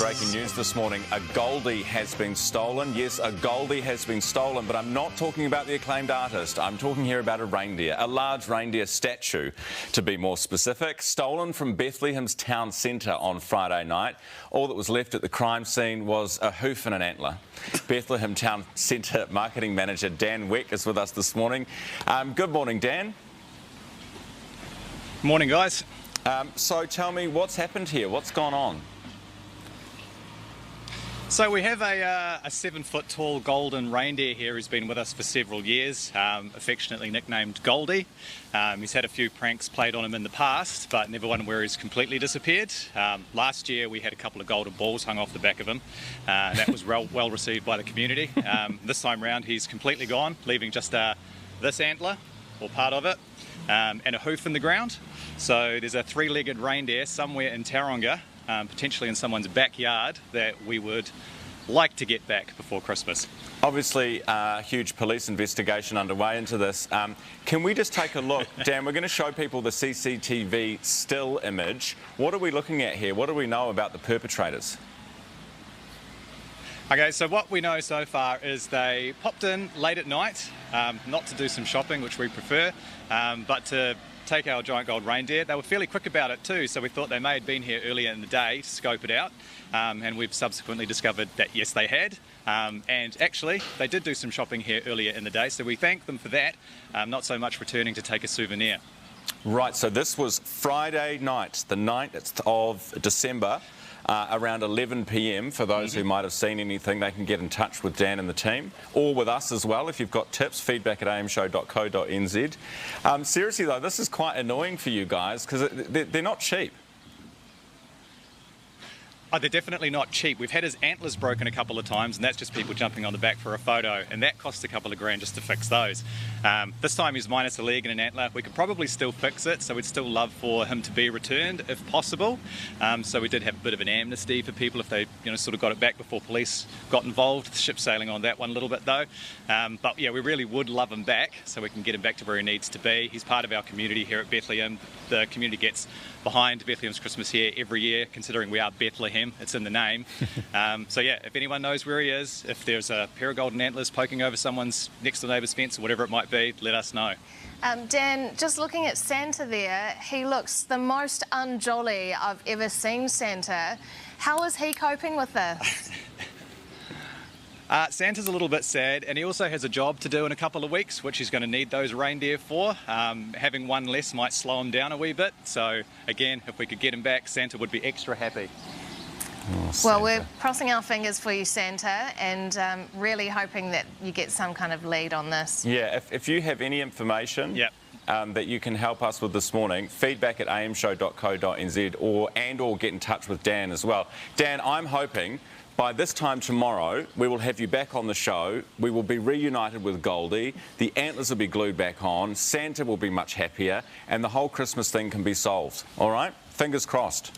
breaking news this morning. A Goldie has been stolen. Yes, a Goldie has been stolen, but I'm not talking about the acclaimed artist. I'm talking here about a reindeer, a large reindeer statue, to be more specific, stolen from Bethlehem's town centre on Friday night. All that was left at the crime scene was a hoof and an antler. Bethlehem Town Centre Marketing Manager Dan Weck is with us this morning. Good morning, Dan. Morning, guys. So tell me, what's happened here? What's gone on? So we have a 7-foot-tall golden reindeer here who's been with us for several years, affectionately nicknamed Goldie. He's had a few pranks played on him in the past, but never one where he's completely disappeared. Last year we had a couple of golden balls hung off the back of him. That was well received by the community. This time round he's completely gone, leaving just this antler, or part of it, and a hoof in the ground. So there's a 3-legged reindeer somewhere in Tauranga, potentially in someone's backyard, that we would like to get back before Christmas. Obviously, a huge police investigation underway into this. Can we just take a look? Dan, we're going to show people the CCTV still image. What are we looking at here? What do we know about the perpetrators? Okay, so what we know so far is they popped in late at night, not to do some shopping, which we prefer, but to take our giant gold reindeer. They were fairly quick about it too, so we thought they may have been here earlier in the day to scope it out, and we've subsequently discovered that yes, they had, and actually they did do some shopping here earlier in the day, so we thank them for that, not so much returning to take a souvenir. Right, so this was Friday night, the 9th of December, around 11 p.m. For those who might have seen anything, they can get in touch with Dan and the team, or with us as well if you've got tips, feedback@amshow.co.nz. Seriously though, this is quite annoying for you guys because they're not cheap. Oh, they're definitely not cheap. We've had his antlers broken a couple of times, and that's just people jumping on the back for a photo, and that costs a couple of grand just to fix those. This time he's minus a leg and an antler. We could probably still fix it, so we'd still love for him to be returned if possible. So we did have a bit of an amnesty for people if they, sort of got it back before police got involved. The ship's sailing on that one a little bit though. But yeah, we really would love him back so we can get him back to where he needs to be. He's part of our community here at Bethlehem. The community gets behind Bethlehem's Christmas here every year, considering we are Bethlehem, it's in the name. So yeah, if anyone knows where he is, if there's a pair of golden antlers poking over someone's next door neighbour's fence or whatever it might be, let us know. Dan, just looking at Santa there, he looks the most unjolly I've ever seen Santa. How is he coping with this? Santa's a little bit sad, and he also has a job to do in a couple of weeks, which he's going to need those reindeer for. Having one less might slow him down a wee bit. So again, if we could get him back, Santa would be extra happy. Oh, well, we're crossing our fingers for you, Santa, and really hoping that you get some kind of lead on this. Yeah, if you have any information that you can help us with this morning, feedback@amshow.co.nz, or get in touch with Dan as well. Dan, I'm hoping by this time tomorrow, we will have you back on the show. We will be reunited with Goldie. The antlers will be glued back on. Santa will be much happier, and the whole Christmas thing can be solved. All right? Fingers crossed.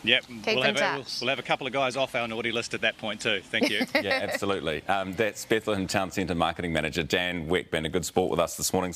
Yep, we'll have a couple of guys off our naughty list at that point too. Thank you. Yeah, absolutely. That's Bethlehem Town Centre Marketing Manager Dan Weck, been a good sport with us this morning.